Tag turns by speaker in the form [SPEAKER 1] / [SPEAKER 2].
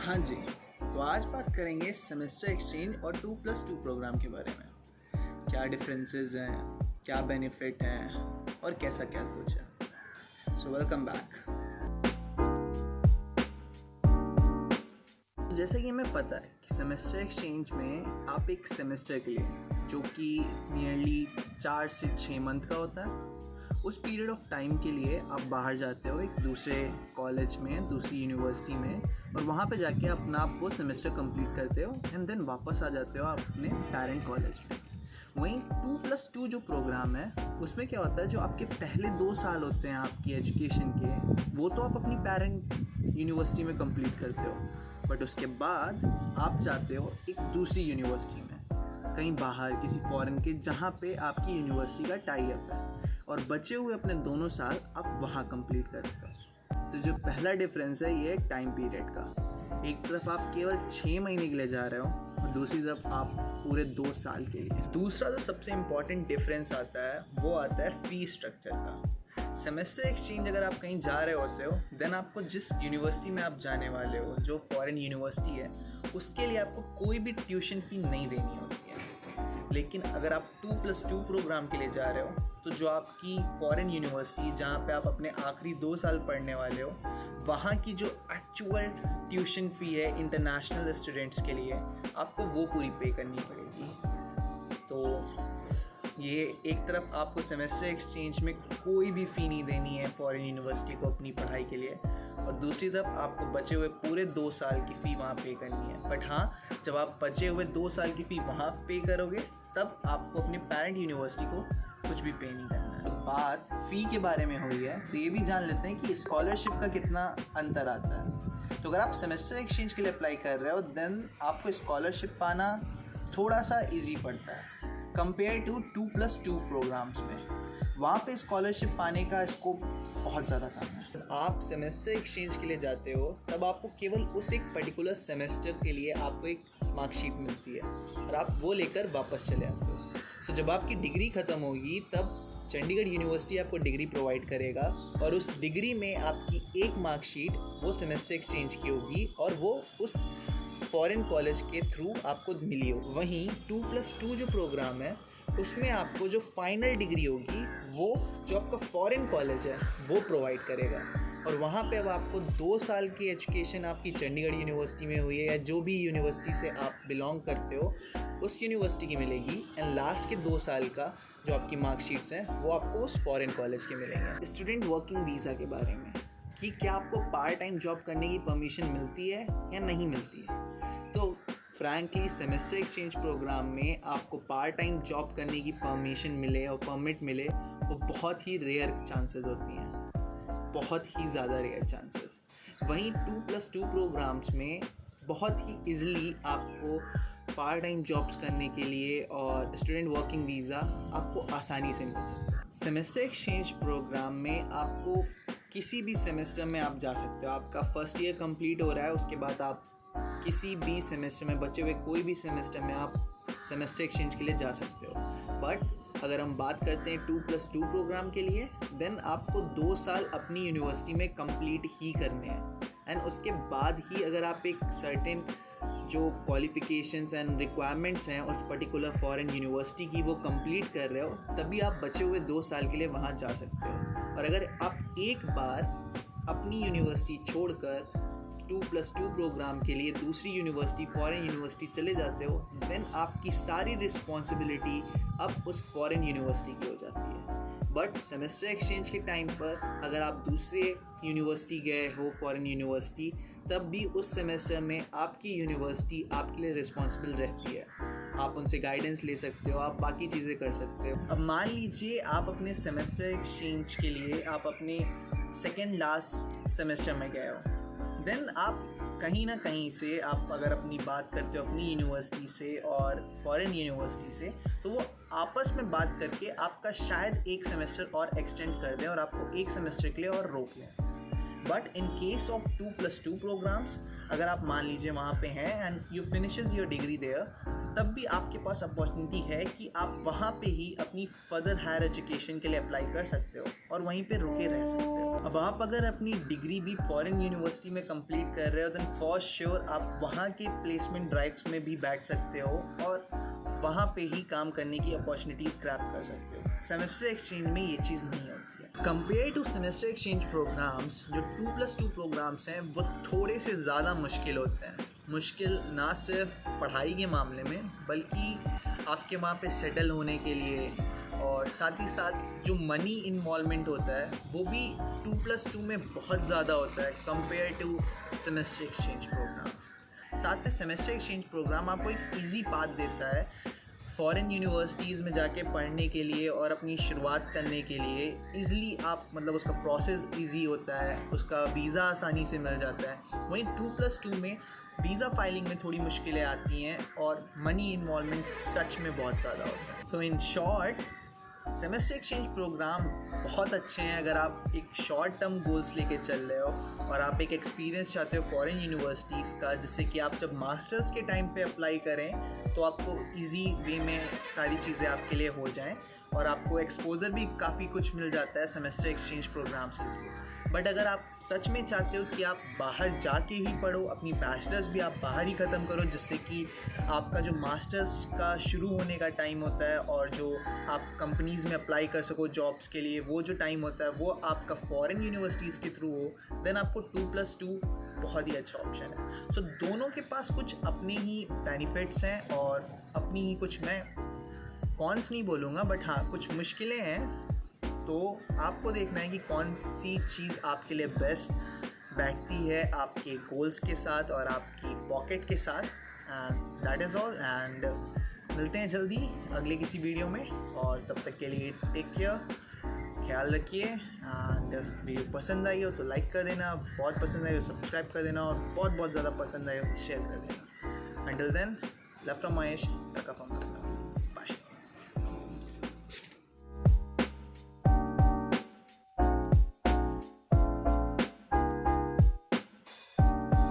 [SPEAKER 1] हाँ जी, तो आज बात करेंगे सेमेस्टर एक्सचेंज और 2+2 प्रोग्राम के बारे में। क्या डिफरेंसेस हैं, क्या बेनिफिट हैं और कैसा क्या कुछ है। So welcome back. जैसा कि हमें पता है कि सेमेस्टर एक्सचेंज में आप एक सेमेस्टर के लिए, जो कि नियरली 4 से 6 मंथ का होता है, उस पीरियड ऑफ टाइम के लिए आप बाहर जाते हो एक दूसरे कॉलेज में, दूसरी यूनिवर्सिटी में, और वहाँ पे जाके अपना आप वो सेमेस्टर कंप्लीट करते हो एंड देन वापस आ जाते हो आप अपने पेरेंट कॉलेज में। वहीं 2+2 जो प्रोग्राम है उसमें क्या होता है, जो आपके पहले 2 साल होते हैं आपकी एजुकेशन के, वो तो आप अपनी पेरेंट यूनिवर्सिटी में कंप्लीट करते हो, बट उसके बाद आप जाते हो एक दूसरी यूनिवर्सिटी में, कहीं बाहर किसी फॉरेन के, जहाँ पे आपकी यूनिवर्सिटी का टाई अप है, और बचे हुए अपने दोनों साल आप वहाँ कंप्लीट करते हो। तो जो पहला डिफरेंस है ये टाइम पीरियड का। एक तरफ आप केवल 6 महीने के लिए जा रहे हो और दूसरी तरफ आप पूरे 2 साल के लिए। दूसरा जो सबसे इम्पॉर्टेंट डिफरेंस आता है वो आता है फी स्ट्रक्चर का। सेमेस्टर एक्सचेंज अगर आप कहीं जा रहे होते हो, देन आपको जिस यूनिवर्सिटी में आप जाने वाले हो, जो फॉरेन यूनिवर्सिटी है, उसके लिए आपको कोई भी ट्यूशन फ़ी नहीं देनी होती है। लेकिन अगर आप 2+2 प्रोग्राम के लिए जा रहे हो, तो जो आपकी फॉरेन यूनिवर्सिटी, जहाँ पे आप अपने आखिरी 2 साल पढ़ने वाले हो, वहाँ की जो एक्चुअल ट्यूशन फ़ी है इंटरनेशनल स्टूडेंट्स के लिए, आपको वो पूरी पे करनी पड़ेगी। तो ये एक तरफ आपको सेमेस्टर एक्सचेंज में कोई भी फ़ी नहीं देनी है फॉरेन यूनिवर्सिटी को अपनी पढ़ाई के लिए, और दूसरी तरफ आपको बचे हुए पूरे 2 साल की फ़ी वहाँ पे करनी है। बट हाँ, जब आप बचे हुए 2 साल की फ़ी वहाँ पे करोगे, तब आपको अपने पेरेंट यूनिवर्सिटी को कुछ भी पे नहीं करना है। तो बात फ़ी के बारे में हुई है, तो ये भी जान लेते हैं कि स्कॉलरशिप का कितना अंतर आता है। तो अगर आप सेमेस्टर एक्सचेंज के लिए अप्लाई कर रहे हो, देन आपको स्कॉलरशिप पाना थोड़ा सा इजी पड़ता है कंपेयर टू 2+2 प्रोग्राम्स में। वहाँ पे स्कॉलरशिप पाने का स्कोप बहुत ज़्यादा कम है। आप सेमेस्टर एक्सचेंज के लिए जाते हो, तब आपको केवल उस एक पर्टिकुलर सेमेस्टर के लिए आपको एक मार्कशीट मिलती है और आप वो लेकर वापस चले आते हो। सो जब आपकी डिग्री ख़त्म होगी, तब चंडीगढ़ यूनिवर्सिटी आपको डिग्री प्रोवाइड करेगा, और उस डिग्री में आपकी एक मार्कशीट वो सेमेस्टर एक्सचेंज की होगी और वो उस फॉरेन कॉलेज के थ्रू आपको मिली होगी। वहीं 2+2 जो प्रोग्राम है, उसमें आपको जो फाइनल डिग्री होगी वो जो आपका फॉरेन कॉलेज है वो प्रोवाइड करेगा, और वहाँ पे अब आपको 2 साल की एजुकेशन आपकी चंडीगढ़ यूनिवर्सिटी में हुई है या जो भी यूनिवर्सिटी से आप बिलोंग करते हो उस यूनिवर्सिटी की मिलेगी, एंड लास्ट के 2 साल का जो आपकी मार्कशीट्स हैं वो आपको उस फॉरेन कॉलेज के मिलेंगे। स्टूडेंट वर्किंग वीज़ा के बारे में, कि क्या आपको पार्ट टाइम जॉब करने की परमिशन मिलती है या नहीं मिलती है। तो फ्रैंकली सेमेस्टर एक्सचेंज प्रोग्राम में आपको पार्ट टाइम जॉब करने की परमिशन मिले और परमिट मिले, वो बहुत ही रेयर चांसेस होती हैं, बहुत ही ज़्यादा रेयर चांसेस। वहीं 2+2 प्रोग्राम्स में बहुत ही ईज़िली आपको पार्ट टाइम जॉब्स करने के लिए और स्टूडेंट वर्किंग वीज़ा आपको आसानी से मिल सकता है। सेमेस्टर एक्सचेंज प्रोग्राम में आपको किसी भी सेमेस्टर में आप जा सकते हो। आपका फर्स्ट ईयर कंप्लीट हो रहा है, उसके बाद आप किसी भी सेमेस्टर में, बचे हुए कोई भी सेमेस्टर में आप सेमेस्टर एक्सचेंज के लिए जा सकते हो। बट अगर हम बात करते हैं 2+2 प्रोग्राम के लिए, देन आपको 2 साल अपनी यूनिवर्सिटी में कंप्लीट ही करने हैं, एंड उसके बाद ही अगर आप एक सर्टेन जो क्वालिफ़िकेशंस एंड रिक्वायरमेंट्स हैं उस पर्टिकुलर फॉरेन यूनिवर्सिटी की वो कंप्लीट कर रहे हो, तभी आप बचे हुए 2 साल के लिए वहाँ जा सकते हो। और अगर आप एक बार अपनी यूनिवर्सिटी छोड़कर 2+2 प्रोग्राम के लिए दूसरी यूनिवर्सिटी, फॉरेन यूनिवर्सिटी चले जाते हो, देन आपकी सारी रिस्पॉन्सिबिलिटी अब उस फॉरेन यूनिवर्सिटी की हो जाती है। बट सेमेस्टर एक्सचेंज के टाइम पर अगर आप दूसरे यूनिवर्सिटी गए हो, फॉरेन यूनिवर्सिटी, तब भी उस सेमेस्टर में आपकी यूनिवर्सिटी आपके लिए रिस्पॉन्सिबल रहती है। आप उनसे गाइडेंस ले सकते हो, आप बाकी चीज़ें कर सकते हो। अब मान लीजिए आप अपने सेमेस्टर एक्सचेंज के लिए आप अपने सेकेंड लास्ट सेमेस्टर में गए हो, देन आप कहीं ना कहीं से, आप अगर अपनी बात करते हो अपनी यूनिवर्सिटी से और फॉरेन यूनिवर्सिटी से, तो वो आपस में बात करके आपका शायद एक सेमेस्टर और एक्सटेंड कर दें और आपको एक सेमेस्टर के लिए और रोक लें। But in case of 2+2 programmes, अगर आप मान लीजिए वहाँ पे हैं and you finishes your degree there, तब भी आपके पास अपॉर्चुनिटी है कि आप वहाँ पे ही अपनी फर्दर हायर एजुकेशन के लिए अप्लाई कर सकते हो और वहीं पे रुके रह सकते हो। अब आप अगर अपनी डिग्री भी फॉरेन यूनिवर्सिटी में कंप्लीट कर रहे हो देन फॉर श्योर आप वहाँ के प्लेसमेंट ड्राइव्स में भी बैठ सकते हो और वहाँ पे ही काम करने की अपॉर्चुनिटीज़ ग्रैब कर सकते हो। सेमेस्टर एक्सचेंज में ये चीज़ नहीं होती है। Compare to semester exchange programmes, जो 2+2 प्रोग्राम्स हैं वो थोड़े से ज़्यादा मुश्किल होते हैं। मुश्किल ना सिर्फ पढ़ाई के मामले में बल्कि आपके वहाँ पे सेटल होने के लिए, और साथ ही साथ जो मनी इन्वॉल्वमेंट होता है वो भी 2+2 में बहुत ज़्यादा होता है compare to semester exchange programmes. साथ में सेमेस्टर एक्सचेंज प्रोग्राम आपको एक इजी पाथ देता है फ़ॉरेन यूनिवर्सिटीज़ में जाके पढ़ने के लिए और अपनी शुरुआत करने के लिए। ईज़िली आप मतलब उसका प्रोसेस इजी होता है, उसका वीज़ा आसानी से मिल जाता है। वहीं 2+2 में वीज़ा फाइलिंग में थोड़ी मुश्किलें आती हैं और मनी इन्वॉल्वमेंट सच में बहुत ज़्यादा होता है। So in short semester exchange programme बहुत अच्छे हैं अगर आप एक शॉर्ट टर्म गोल्स लेके चल रहे हो और आप एक एक्सपीरियंस चाहते हो फॉरेन यूनिवर्सिटीज़ का, जिससे कि आप जब मास्टर्स के टाइम पे अप्लाई करें तो आपको इजी वे में सारी चीज़ें आपके लिए हो जाएं और आपको एक्सपोजर भी काफ़ी कुछ मिल जाता है सेमेस्टर एक्सचेंज प्रोग्राम्स के थ्रू। बट अगर आप सच में चाहते हो कि आप बाहर जाके ही पढ़ो, अपनी बैचलर्स भी आप बाहर ही ख़त्म करो, जिससे कि आपका जो मास्टर्स का शुरू होने का टाइम होता है और जो आप कंपनीज़ में अप्लाई कर सको जॉब्स के लिए, वो जो टाइम होता है वो आपका फॉरेन यूनिवर्सिटीज़ के थ्रू हो, देन आपको 2+2 बहुत ही अच्छा ऑप्शन है। सो दोनों के पास कुछ अपने ही बेनिफिट्स हैं और अपनी ही कुछ, मैं कॉन्स नहीं बोलूँगा बट हाँ कुछ मुश्किलें हैं। तो आपको देखना है कि कौन सी चीज़ आपके लिए बेस्ट बैठती है आपके गोल्स के साथ और आपकी पॉकेट के साथ। And that is all, and मिलते हैं जल्दी अगले किसी वीडियो में, और तब तक के लिए टेक केयर, ख्याल रखिए। एंड वीडियो पसंद आई हो तो लाइक कर देना, बहुत पसंद आई हो सब्सक्राइब कर देना, और बहुत ज़्यादा पसंद आई हो तो शेयर कर देना। Until then, love from Mahesh, टका फ्रॉम